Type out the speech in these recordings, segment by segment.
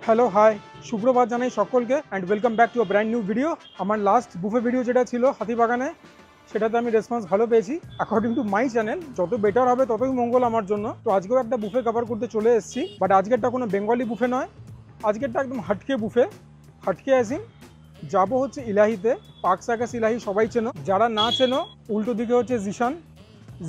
Hello hi সুপ্রভাত জানাই সকলকে and welcome back to a brand new video. আমার লাস্ট বুফে ভিডিও যেটা ছিল হাতিবাগানে, সেটাতে আমি রেসপন্স ভালো পেয়েছি। অ্যাকর্ডিং টু মাই চ্যানেল যত বেটার হবে ততই মঙ্গল আমার জন্য। তো আজকেও একটা বুফে কভার করতে চলে এসেছি, বাট আজকেরটা কোনো বেঙ্গলি বুফে নয়, আজকেরটা একদম হাটকে বুফে। হাটকে আসিন যাবো হচ্ছে ইলাহিতে, পার্ক সার্কাস ইলাহি সবাই চেনো, যারা না চেনো উল্টো দিকে হচ্ছে জিশান।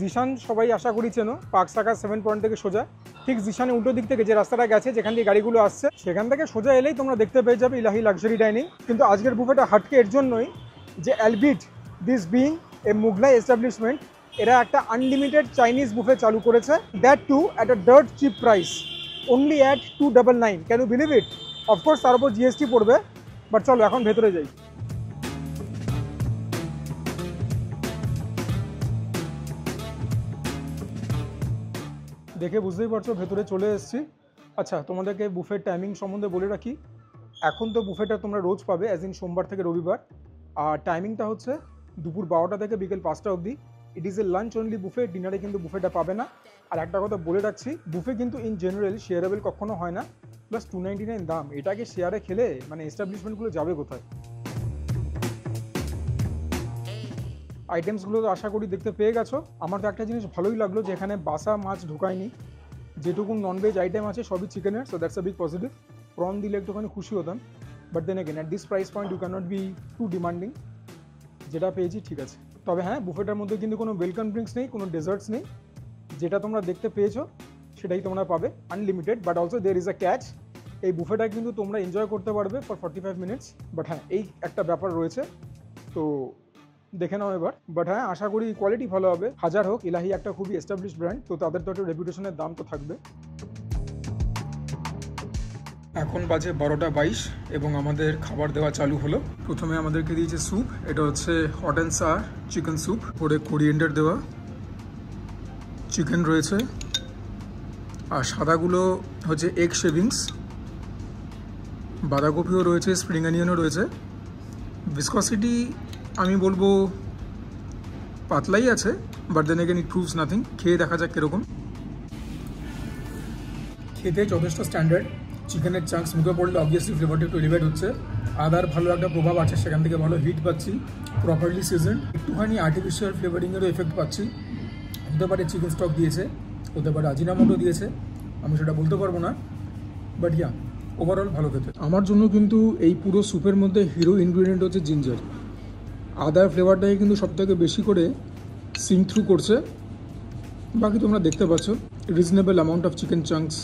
জিশান সবাই আশা করি চেনো, পার্ক সার্কাস 7 পয়েন্ট থেকে সোজা, ঠিক জিশানে উল্টো দিক থেকে যে রাস্তাটা গেছে যেখান দিয়ে গাড়িগুলো আসছে সেখান থেকে সোজা এলেই তোমরা দেখতে পেয়ে যাবে ইলাহি লাক্সারি ডাইনিং। কিন্তু আজকের বুফেটা হাটকে এর জন্যই যে albeit this being a Mughlai establishment, এরা একটা আনলিমিটেড চাইনিজ বুফে চালু করেছে, that too at a dirt cheap price, only at 299। Can you believe it? Of course তার উপর জিএসটি পড়বে, বাট চলো এখন ভেতরে যাই। দেখে বুঝতেই পারছো ভেতরে চলে এসেছি। আচ্ছা, তোমাদেরকে বুফের টাইমিং সম্বন্ধে বলে রাখি। এখন তো বুফেটা তোমরা রোজ পাবে, অ্যাজ ইন সোমবার থেকে রবিবার, আর টাইমিংটা হচ্ছে দুপুর 12টা থেকে বিকেল 5টা অবধি। It is a lunch only buffet, ডিনারে কিন্তু বুফেটা পাবে না। আর একটা কথা বলে রাখছি, বুফে কিন্তু ইন জেনারেল শেয়ারেবল কখনো হয় না, প্লাস 299 দাম, এটাকে শেয়ারে খেলে মানে এস্টাবলিশমেন্টগুলো যাবে কোথায়? আইটেমসগুলো তো আশা করি দেখতে পেয়ে গেছো। আমার তো একটা জিনিস ভালোই লাগলো যে এখানে বাসা মাছ ঢোকায়নি, যেটুকু ননভেজ আইটেম আছে সবই চিকেনের, so that's a big positive. Prawn দিলে একটুখানি খুশি হতাম, but then again at this price point you can't be too demanding. যেটা পেয়েছি ঠিক আছে। তবে হ্যাঁ, বুফেটার মধ্যে কিন্তু কোনো ওয়েলকাম ড্রিঙ্কস নেই, কোনো ডেজার্টস নেই। যেটা তোমরা দেখতে পেয়েছো সেটাই তোমরা পাবে, unlimited. But also there is a catch, এই বুফেটা কিন্তু তোমরা এনজয় করতে পারবে ফর 45 মিনিটস। বাট হ্যাঁ, এই একটা ব্যাপার রয়েছে, তো দেখে নাও এবার। বাট হ্যাঁ, আশা করি কোয়ালিটি ভালো হবে। হাজার হোক, ইলাহি একটা খুবই এস্টাবলিশ ব্র্যান্ড, তো তাদের তো একটা রেপুটেশনের দাম তো থাকবে। এখন বাজে 12টা 22 এবং আমাদের খাবার দেওয়া চালু হলো। প্রথমে আমাদেরকে দিয়েছে স্যুপ, এটা হচ্ছে hot and sour chicken soup, পরে কোরিয়েন্ডার দেওয়া চিকেন রয়েছে, আর সাদাগুলো হচ্ছে এগ শেভিংস, বাঁধাকপিও রয়েছে, স্প্রিং অনিয়নও রয়েছে। ভিসকসিটি আমি বলবো পাতলাই আছে, but then again it proves nothing. খেয়ে দেখা যাক কীরকম। খেতে যথেষ্ট স্ট্যান্ডার্ড। চিকেনের চাংস মুখে পড়লে অবভিয়াসলি ফ্লেভারটা একটু এলিভেট হচ্ছে, আদার ভালো একটা প্রভাব আছে, সেখান থেকে ভালো হিট পাচ্ছি, প্রপারলি সিজন। একটুখানি আর্টিফিশিয়াল ফ্লেভারিংয়েরও এফেক্ট পাচ্ছি। হতে পারে চিকেন স্টক দিয়েছে, হতে পারে আজিনামোটো দিয়েছে, আমি সেটা বলতে পারবো না, বাট ইয়া ওভারঅল ভালো খেতে। আমার জন্য কিন্তু এই পুরো স্যুপের মধ্যে হিরো ইনগ্রিডিয়েন্ট হচ্ছে জিঞ্জার। আদার ফ্লেভারটাকে কিন্তু সবথেকে বেশি করে সিং থ্রু করছে। বাকি তোমরা দেখতে পাচ্ছ reasonable amount of chicken chunks,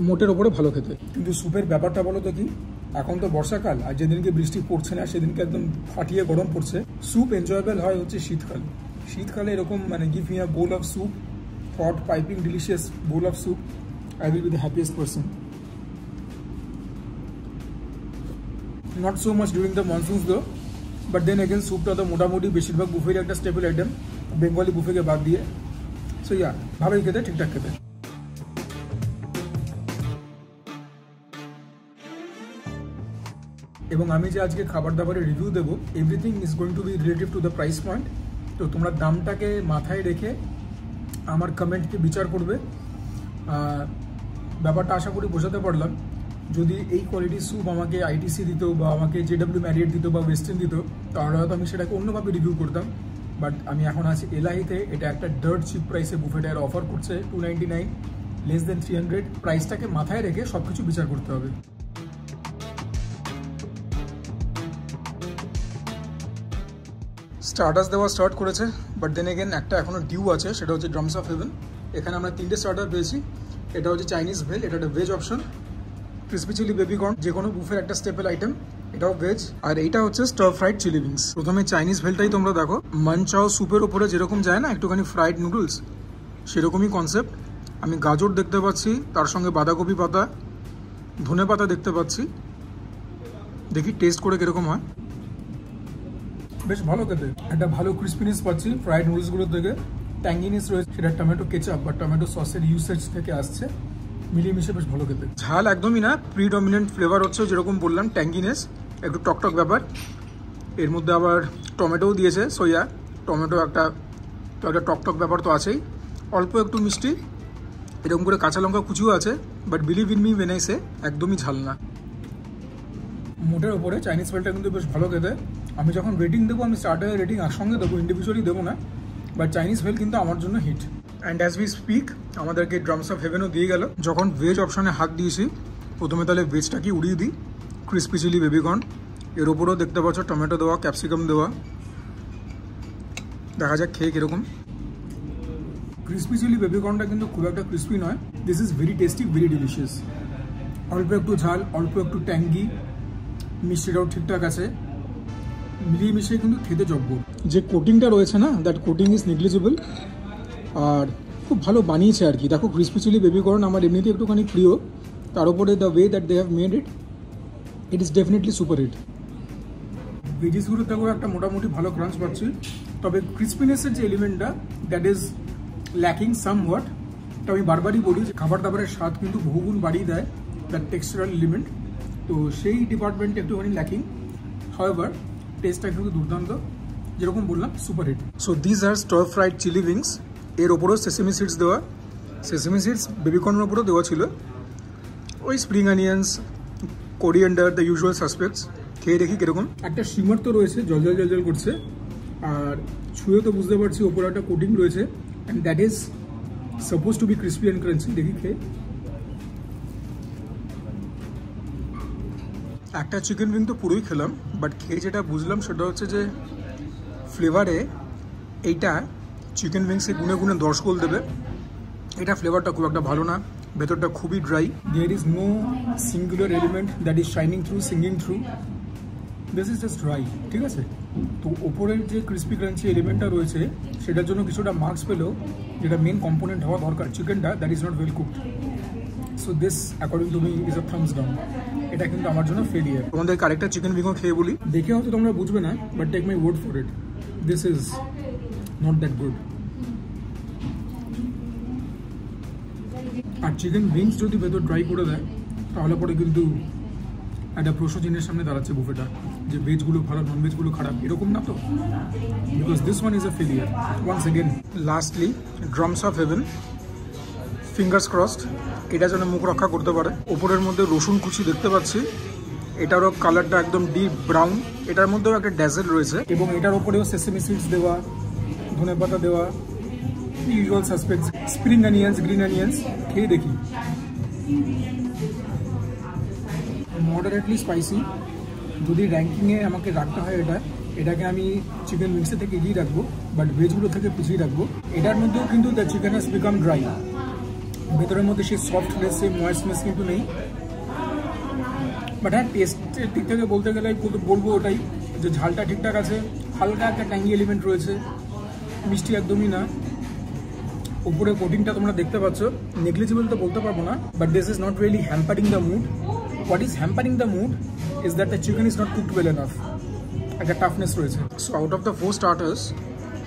মোটের ওপরে ভালো খেতে। কিন্তু স্যুপের ব্যাপারটা বলো তো কি, এখন তো বর্ষাকাল, আর যেদিনকে বৃষ্টি পড়ছে না সেদিনকে একদম ফাটিয়ে গরম পড়ছে। স্যুপ এনজয়েবল হয় হচ্ছে শীতকালে। শীতকালে এরকম মানে give me a bowl of soup, hot piping delicious bowl of soup, I will be the happiest person. Not so much during the monsoons though, but then again স্যুপটা তো মোটামুটি বেশিরভাগ বুফের একটা স্টেপল আইটেম, বেঙ্গলি বুফেকে বাদ দিয়ে। So yeah, ভালোই খেতে, ঠিকঠাক খেতে। এবং আমি যে আজকে খাবার দাবারের রিভিউ দেবো, everything is going to be relative to the price point. তো তোমরা দামটাকে মাথায় রেখে আমার কমেন্টকে বিচার করবে। ব্যাপারটা আশা করি বোঝাতে পারলাম। যদি এই কোয়ালিটির স্যুপ আমাকে আইটিসি দিত, বা আমাকে জেডব্লিউ ম্যারিয়েট দিত, বা ওয়েস্টার্ন দিত, তাহলে হয়তো আমি সেটাকে অন্যভাবে রিভিউ করতাম। বাট আমি এখন আছি এলাহিতে, এটা একটা ডার্ট চিপ প্রাইসে বুফেটা অফার করছে, 299, লেস দেন 300। প্রাইসটাকে মাথায় রেখে সব কিছু বিচার করতে হবে। স্টার্টার্স দেওয়া স্টার্ট করেছে, বাট দেন এগেন একটা এখনও ডিউ আছে, সেটা হচ্ছে ড্রামস অফ হেভেন। এখানে আমরা 3টে স্টার্টার পেয়েছি। এটা হচ্ছে চাইনিজ ভেল, এটা একটা veg option. Crispy chilli baby corn, যে কোনো বুফের একটা স্টেপল আইটেম, এটাও ভেজ। আর এইটা হচ্ছে স্টার ফ্রাইড চিলি বিনস। প্রথমে চাইনিজ ভেলটাই তোমরা দেখো, মানচাও স্যুপের ওপরে যেরকম যায় না একটুখানি ফ্রাইড নুডলস, সেরকমই কনসেপ্ট। আমি গাজর দেখতে পাচ্ছি, তার সঙ্গে বাঁধাকপি পাতা, ধনে পাতা দেখতে পাচ্ছি। দেখি টেস্ট করে কীরকম হয়। বেশ ভালো খেতে, একটা ভালো ক্রিসপিনেস পাচ্ছি ফ্রাইড নুডলসগুলোর থেকে। ট্যাঙ্গিনেস রয়েছে, সেটা টমেটো কেচাপ বা টমেটো সসের ইউসেজ থেকে আসছে, মিলিয়ে মিশে বেশ ভালো খেতে। ঝাল একদমই না, প্রিডমিনেন্ট ফ্লেভার হচ্ছে যেরকম বললাম, ট্যাঙ্গিনেস, একটু টকটক ব্যাপার। এর মধ্যে আবার টমেটোও দিয়েছে, সোয়া টমেটো একটা টকটক ব্যাপার তো আছেই। অল্প একটু মিষ্টি, এরকম করে কাঁচা লঙ্কা কুচিও আছে, but believe in me when I say একদমই ঝাল না। মোটের ওপরে চাইনিজ ভেলটা কিন্তু বেশ ভালো খেতে। আমি যখন রেটিং দেবো, আমি স্টার্টারের রেটিং একসঙ্গে দেবো, ইন্ডিভিজুয়ালি দেবো না, বাট চাইনিজ ভেল কিন্তু আমার জন্য hit. And as we speak আমাদেরকে ড্রামস অফ হেভেনও দিয়ে গেল। যখন ভেজ অপশানে হাত দিয়েছি, প্রথমে তাহলে ভেজটাকে উড়িয়ে দিই। ক্রিসপি চিলি বেবিকর্ন, এর ওপরেও দেখতে পাচ্ছ টমেটো দেওয়া, ক্যাপসিকাম দেওয়া। দেখা যাক খেয়ে কীরকম। ক্রিসপি চিলি বেবিকর্নটা কিন্তু খুব একটা ক্রিসপি নয়। This is very tasty, very delicious. অল্প একটু ঝাল, অল্প একটু ট্যাঙ্গি, মিষ্টিটাও ঠিকঠাক আছে, মিলিয়ে মিশিয়ে কিন্তু খেতে জব্বর। যে কোটিংটা রয়েছে না, দ্যাট কোটিং ইজ নেগলিজেবল, আর খুব ভালো বানিয়েছে আর কি। দেখো ক্রিসপি চিলি বেবিকর্ন আমার এমনিতে একটুখানি প্রিয়, তার উপরে the way that they have made it, it is definitely super hit. ভেজিসগুলো থেকেও একটা মোটামুটি ভালো ক্রাঞ্চ পাচ্ছি, তবে ক্রিসপিনেসের যে এলিমেন্টটা that is lacking somewhat. তো আমি বারবারই বলি যে খাবার দাবারের স্বাদ কিন্তু বহুগুণ বাড়িয়ে দেয় দ্যাট টেক্সচারাল এলিমেন্ট, তো সেই ডিপার্টমেন্টে একটুখানি ল্যাকিং। হাওয়েভার টেস্টটা কিন্তু দুর্দান্ত, যেরকম বললাম super hit. So this are star fried chilli wings, এর ওপরেও সেসেমি সিডস দেওয়া, সেসেমি সিডস বেবিকর্নের ওপরেও দেওয়া ছিল, ওই spring onions, coriander, the usual suspects. খেয়ে দেখি কীরকম। একটা শিমার তো রয়েছে, জল জল জল জল করছে, আর ছুঁয়ে তো বুঝতে পারছি ওপরে একটা কোটিং রয়েছে, and that is suppose to be crispy and crunchy. দেখি খেয়ে। একটা চিকেন উইং তো পুরোই খেলাম, বাট খেয়ে যেটা বুঝলাম সেটা হচ্ছে যে ফ্লেভারে এইটা চিকেন উইংসে গুনে গুনে 10 গোল দেবে। এটা ফ্লেভারটা খুব একটা ভালো না, ভেতরটা খুবই dry. There is no singular element that is shining through, singing through, this is just dry, ঠিক আছে। তো ওপরের যে ক্রিসপি ক্রাঞ্চি এলিমেন্টটা রয়েছে সেটার জন্য কিছুটা মার্কস পেলেও যেটা মেন কম্পোনেন্ট হওয়া দরকার চিকেনটা, that is not well cooked. So this according to me is a Thums down. এটা কিন্তু আমার জন্য ফেলিয়ার। তোমাদের আরেকটা চিকেন উইংও খেয়ে বলি, দেখে হয়তো তোমরা বুঝবে না, but take my word for it, this is not that good. আর চিকেন উইংস যদি ভেতর ড্রাই করে দেয় তাহলে পরে কিন্তু একটা প্রশ্ন চিহ্নের সামনে দাঁড়াচ্ছে বুফেটা, যে ভেজগুলো ভালো, নন ভেজগুলো খারাপ, এরকম না তো। Because this one is a failure once again. Lastly drums of heaven, fingers crossed এটা যেন মুখ রক্ষা করতে পারে। ওপরের মধ্যে রসুন কুচি দেখতে পাচ্ছি, এটারও কালারটা একদম ডিপ ব্রাউন, এটার মধ্যেও একটা ড্যাজেল রয়েছে, এবং এটার ওপরেও সেসেমি সিডস দেওয়া, ধনেপাতা দেওয়া, usual suspects, spring onions, green onions. খেয়ে দেখি। Moderately spicy. যদি র্যাঙ্কিংয়ে আমাকে রাখতে হয় এটাকে আমি চিকেন উইংসের থেকে এগিয়ে রাখবো, বাট ভেজগুলো থেকে পিছিয়ে রাখবো। এটার মধ্যেও কিন্তু the chicken has become dry, ভেতরের মধ্যে সেই সফটনেস, সেই ময়েস্টনেস কিন্তু নেই। বাট হ্যাঁ, টেস্টের দিক থেকে বলতে গেলে বলবো ওটাই যে ঝালটা ঠিকঠাক আছে, হালকা একটা ট্যাঙ্গি এলিমেন্ট রয়েছে, মিষ্টি একদমই না। উপরে কোটিংটা তোমরা দেখতে পাচ্ছ, নেগলিজিবল তো বলতে পারবো না, but this is not really hampering the mood. What is hampering the mood is that the chicken is not cooked well enough, একটা টাফনেস রয়েছে। So out of the 4 starters,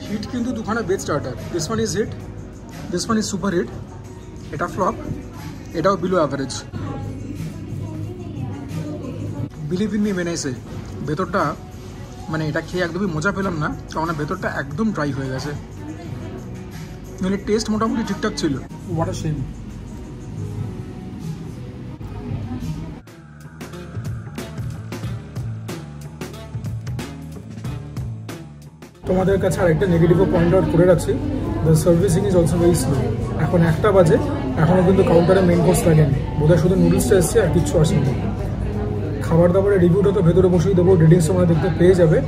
hit কিন্তু দুখানা best starter. This one is hit, this one is super hit, এটা flop, এটাও below average. Believe in me when I say, ভেতরটা মানে এটা খেয়ে একদমই মজা পেলাম না, কারণ ভেতরটা একদম ড্রাই হয়ে গেছে। মানে টেস্ট মোটামুটি ঠিকঠাক ছিল। What a shame. তোমাদের কাছে আরেকটা নেগেটিভও পয়েন্ট আউট করে রাখছি, the servicing is also very slow. এখন 1টা বাজে, এখনও কিন্তু কাউন্টারে মেন কোর্স লাগেনি, বোধহয় শুধু নুডলসটা এসছে আর কিচ্ছু আসেনি। খাবার দাবারের রিভিউটা তো ভেতরে বসেই দেবো, রিডিংস সময় দেখতে পেয়ে যাবে।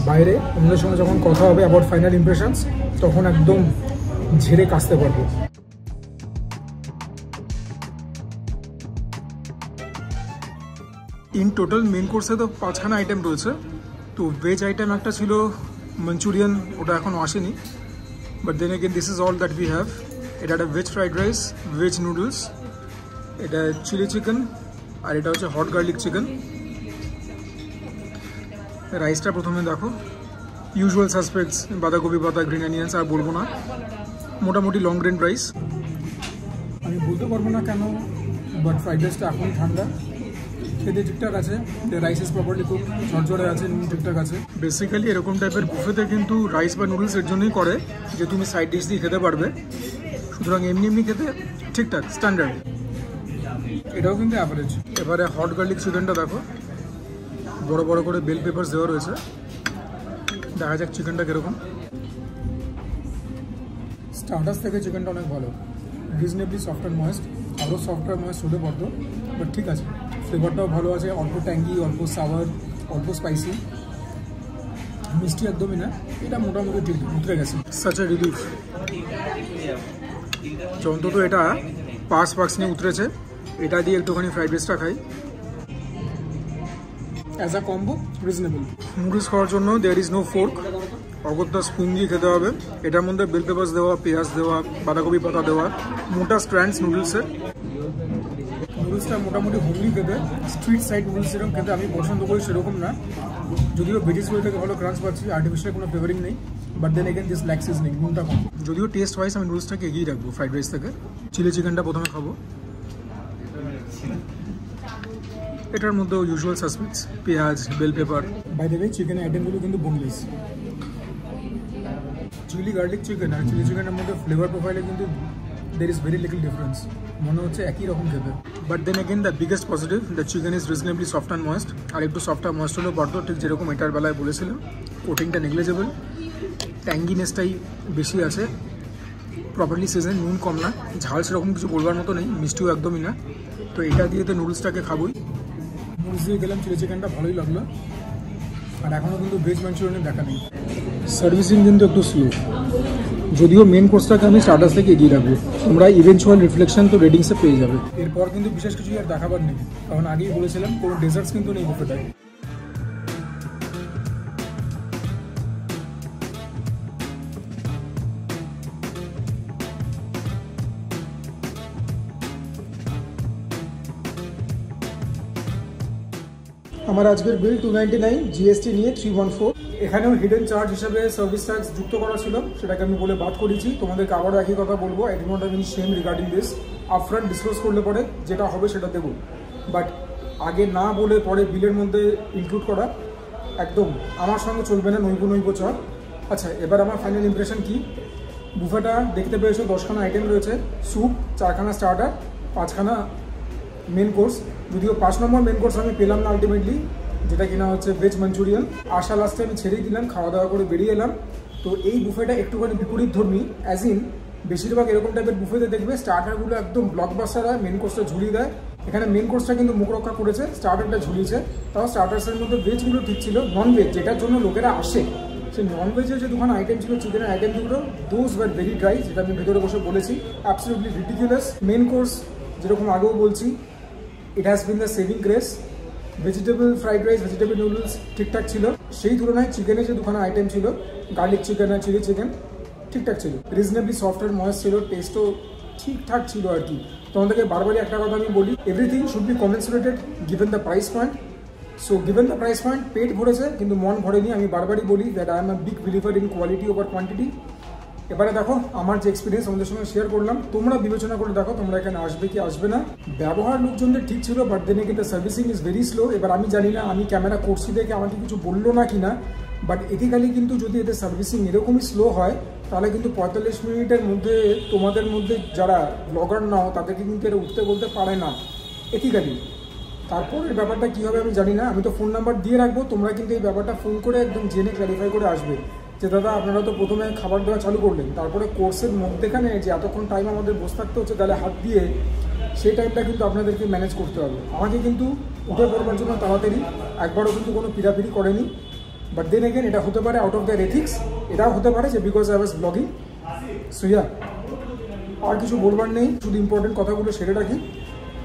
বাইরে আমাদের সঙ্গে যখন কথা হবে অ্যাবাউট ফাইনাল ইমপ্রেশনস, তখন একদম ঝেড়ে কাচতে পারবো। ইন টোটাল মেন কোর্সে তো 5খানা আইটেম রয়েছে। তো ভেজ আইটেম একটা ছিল মাঞ্চুরিয়ান, ওটা এখনও আসেনি, but then again this is all that we have. এটা একটা veg fried rice, veg noodles, এটা চিলি চিকেন, আর এটা হচ্ছে হট গার্লিক চিকেন। রাইসটা প্রথমে দেখো, ইউজুয়াল সাসপেক্টস, বাঁধাকপি পাতা, গ্রিন অনিয়ন্স, আর বলবো না, মোটামুটি লং গ্রেন রাইস। আমি বলতে পারবো না কেন, বাট ফ্রাইড রাইসটা এখনই ঠান্ডা, খেতে ঠিকঠাক আছে, রাইস ইজ প্রপারলি কুক, ঝরঝরে আছে, নুন ঠিকঠাক আছে। বেসিক্যালি এরকম টাইপের বুফেতে কিন্তু রাইস বা নুডলস এর জন্যই করে যে তুমি সাইড ডিশ দিয়ে খেতে পারবে, সুতরাং এমনি এমনি খেতে ঠিকঠাক স্ট্যান্ডার্ড, এটাও কিন্তু অ্যাভারেজ। এবারে হট গার্লিক চিকেনটা দেখো, বড় বড় করে বেল পেপারস দেওয়া রয়েছে, দেখা যাক চিকেনটা কীরকম। স্টার্টার্স থেকে চিকেনটা অনেক ভালো, রিজনেবলি সফট অ্যান্ড ময়েস্ট, আরও সফট আর ময়েস্ট হতে পারতো, বাট ঠিক আছে। ফ্লেভারটাও ভালো আছে, অল্প ট্যাঙ্গি, অল্প সাওয়ার, অল্প স্পাইসি, মিষ্টি একদমই না, এটা মোটামুটি ঠিক উতরে গেছে। সাচ এ রিলিফ, অন্তত এটা পার্স নিয়ে উতরেছে। এটা দিয়ে একটুখানি ফ্রাইড রাইসটা খাই, as a combo reasonable. Noodles খাওয়ার জন্য দেয়ার ইজ নো ফোর্ক, অগত্যা স্পুন দিয়ে খেতে হবে। এটার মধ্যে বেল পেপার্স দেওয়া, পেঁয়াজ দেওয়া, বাঁধাকপি পাতা দেওয়া, মোটা স্ট্র্যান্ডস নুডলসের। নুডলসটা মোটামুটি হোমলি খেতে, স্ট্রিট সাইড নুডলস যেরকম খেতে আমি পছন্দ করি সেরকম না, যদিও ভেজিটেবল থেকে ভালো ক্রাঞ্চ পাচ্ছি, আর্টিফিশিয়াল কোনো ফ্লেভারিং নেই, but then again this lack seasoning, নুনটা কম। যদিও টেস্ট ওয়াইজ আমি নুডলসটাকে এগিয়ে রাখবো ফ্রাইড রাইস থেকে। চিলি চিকেনটা প্রথমে খাবো, এটার মধ্যেও ইউজুয়াল সাসপেক্টস, পেঁয়াজ, bell pepper. By the way চিকেনের আইটেমগুলো কিন্তু বোনলেস। চিলি গার্লিক চিকেন আর চিলি চিকেনের মধ্যে ফ্লেভার প্রোফাইলে কিন্তু there is very little difference, মনে হচ্ছে একই রকম খেতে। But then again the biggest positive, the chicken is reasonably soft and moist. আর একটু সফট আর ময়েস্ট হলেও পারতো, ঠিক যেরকম এটার বেলায় বলেছিলাম। কোটিংটা নেগলেজেবল, ট্যাঙ্গিনেসটাই বেশি আছে, প্রপারলি সিজন, নুন কম না, ঝাল সেরকম কিছু বলবার মতো নেই, মিষ্টিও একদমই না। তো এটা দিয়ে তো নুডলসটাকে খাবোই। নুডলস দিয়ে গেলাম, চিলি চিকেনটা ভালোই লাগলো। আর এখনও কিন্তু ভেজ মাঞ্চুরিয়ানের দেখা নেই। সার্ভিসিং কিন্তু একটু স্লো, যদিও মেন কোর্সটাকে আমি স্টার্টার্স থেকে এগিয়ে রাখবো। তোমরা ইভেনচুয়াল রিফ্লেকশন তো রেটিংসে পেয়ে যাবে। এরপর কিন্তু বিশেষ কিছু আর দেখাবার নেই, কারণ আগেই বলেছিলাম কোনো ডেজার্টস কিন্তু নেই বুফেটায়। আমার আজকের বিল 299, জিএসটি নিয়ে 314। এখানেও হিডেন চার্জ হিসেবে সার্ভিস ট্যাক্স যুক্ত করা ছিল, সেটাকে আমি বলে বাদ করেছি। তোমাদেরকে আবারও একই কথা বলবো, I do not have any shame regarding this. Upfront disclose করলে পরে যেটা হবে সেটা দেবো, বাট আগে না বলে পরে বিলের মধ্যে ইনক্লুড করা একদম আমার সঙ্গে চলবে না, নৈব চল। আচ্ছা, এবার আমার ফাইনাল ইমপ্রেশন কি? বুফেটা দেখতে পেয়েছো, 10খানা আইটেম রয়েছে, স্যুপ, 4খানা স্টার্টার, 5খানা মেন কোর্স। যদিও 5 নম্বর মেন কোর্স আমি পেলাম না আলটিমেটলি, যেটা কিনা হচ্ছে ভেজ মাঞ্চুরিয়ান। আশা লাস্টে আমি ছেড়েই দিলাম, খাওয়া দাওয়া করে বেরিয়ে এলাম। তো এই বুফেটা একটুখানি বিপরীত ধর্মী, অ্যাজ ইন বেশিরভাগ এরকম টাইপের বুফেতে দেখবে স্টার্টারগুলো একদম ব্লকবাস্টার হয়, মেন কোর্সটা ঝুলিয়ে দেয়। এখানে মেন কোর্সটা কিন্তু মুখ রক্ষা করেছে, স্টার্টারটা ঝুলিয়েছে। তাও স্টার্টার্সের মধ্যে ভেজগুলো ঠিক ছিল, নন ভেজ যেটার জন্য লোকেরা আসে, সেই নন ভেজের যে দুখানা আইটেম ছিল, চিকেনের আইটেমগুলো, দোজ ওয়ার ভেরি ড্রাই, যেটা আমি ভেতরে বসে বলেছি, অ্যাবসলিউটলি রিডিকুলাস। মেন কোর্স যেরকম আগেও বলছি, it has been the saving grace. Vegetable fried rice, vegetable noodles ঠিকঠাক ছিল, সেই তুলনায় চিকেনের যে দুখানা আইটেম ছিল, গার্লিক চিকেন আর চিলি চিকেন, ঠিকঠাক ছিল, রিজনেবলি সফট অ্যান্ড ময়েস্ট ছিল, টেস্টও ঠিকঠাক ছিল আর কি। তোমাদেরকে বারবারই একটা কথা আমি বলি, everything should be commensurated given the price point. So given the price point, পেট ভরেছে কিন্তু মন ভরেনি। আমি বারবারই বলি that I am a big believer in quality over quantity. এবারে দেখো আমার যে এক্সপিরিয়েন্স আমাদের সঙ্গে শেয়ার করলাম, তোমরা বিবেচনা করে দেখো তোমরা এখানে আসবে কি আসবে না। ব্যবহার লোকজনদের ঠিক ছিল, বাট দেন কিন্তু সার্ভিসিং ইজ ভেরি স্লো। এবার আমি জানি না, আমি ক্যামেরা করছি দেখে আমাকে কিছু বললো না কিনা, বাট এথিক্যালি কিন্তু যদি এদের সার্ভিসিং এরকমই স্লো হয়, তাহলে কিন্তু 45 মিনিটের মধ্যে তোমাদের মধ্যে যারা ব্লগার নাও তাদেরকে কিন্তু এরা উঠতে বলতে পারে না এথিক্যালি। তারপর এই ব্যাপারটা কী হবে আমি জানি না, আমি তো ফোন নাম্বার দিয়ে রাখবো, তোমরা কিন্তু এই ব্যাপারটা ফোন করে একদম জেনে ক্ল্যারিফাই করে আসবে যে দাদা আপনারা তো প্রথমে খাবার দেওয়া চালু করলেন, তারপরে কোর্সের মধ্যেখানে যে এতক্ষণ টাইম আমাদের বসে থাকতে হচ্ছে গালে হাত দিয়ে, সেই টাইমটা কিন্তু আপনাদেরকে ম্যানেজ করতে হবে। আমাকে কিন্তু উঠে পড়বার জন্য তাড়াতাড়ি একবারও কিন্তু কোনো পিড়াপিড়ি করেনি, বাট দেন এগেন এটা হতে পারে আউট অফ দ্যার এথিক্স, এটাও হতে পারে যে because I was blogging. So yeah, আর কিছু বলবার নেই, শুধু ইম্পর্টেন্ট কথাগুলো সেরে রাখি।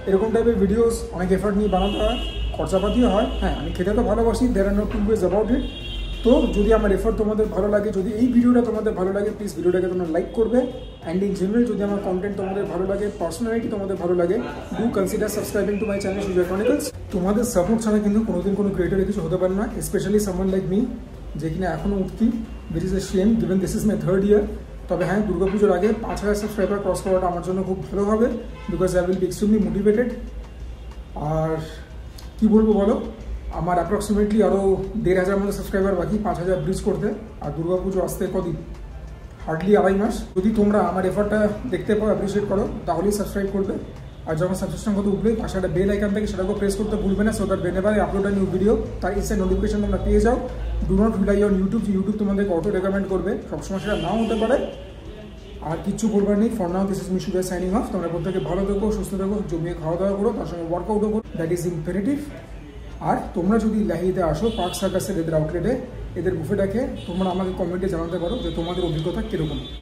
এরকম টাইপের ভিডিওস অনেক এফার্ট নিয়ে বানাতে হয়, খরচাপাতিও হয়। হ্যাঁ, আমি খেতে তো ভালোবাসি, there are no two ways about it. তো যদি আমার এফার্ট তোমাদের ভালো লাগে, যদি এই ভিডিওটা তোমাদের ভালো লাগে, প্লিজ ভিডিওটাকে তোমরা লাইক করবে। অ্যান্ড ইন জেনারেল যদি আমার কন্টেন্ট তোমাদের ভালো লাগে, পার্সোনালিটি তোমাদের ভালো লাগে, do consider subscribing to my channel Sujoy Chronicles. তোমাদের সাপোর্ট ছাড়া কিন্তু কোনোদিন কোনো ক্রিয়েটর কিছু হতে পারে না, স্পেশালি সামওয়ান লাইক মি, যে কিনা এখনও উঠতি, which is a shame given this is my 3rd ইয়ার। তবে হ্যাঁ, দুর্গাপুজোর আগে 5000 সাবস্ক্রাইবার ক্রস করাটা আমার জন্য খুব ভালো হবে, because I will be extremely motivated. আর কী বলবো বলো, আমার অ্যাপ্রক্সিমেটলি আরও 1500 মতো সাবস্ক্রাইবার বাকি 5000 ব্রিজ করতে। আর দুর্গাপুজো আসতে কদিন, হার্ডলি 2.5 মাস। যদি তোমরা আমার এফার্টটা দেখতে পাও, অ্যাপ্রিসিয়েট করো, তাহলেই সাবস্ক্রাইব করবে। আর যখন সাবস্ক্রিপশন কথা উঠলেই পাশে একটা বেল আইকন থাকে, সেটাকে প্রেস করতে ভুলবে না, so that whenever I upload a new video তার ইনস্ট্যান্ট নোটিফিকেশন তোমরা পেয়ে যাও। Do not rely on YouTube, যে ইউটিউব তোমাদেরকে অটো রেকমেন্ড করবে, সবসময় সেটা নাও হতে পারে। আর কিচ্ছু বলবার নেই। For now this is me sugar signing off. তোমরা প্রত্যেকে ভালো থেকো, সুস্থ থেকো, জমিয়ে খাওয়া দাওয়া করো, তার সঙ্গে ওয়ার্কআউটও করো, দ্যাট ইজ ইম্পেরেটিভ। আর তোমরা যদি লাহিতে আসো, পার্ক সার্কাসের এদের আউটলেটে, এদের বুফেটাকে তোমরা আমাকে কমেন্টে জানাতে পারো যে তোমাদের অভিজ্ঞতা কীরকম।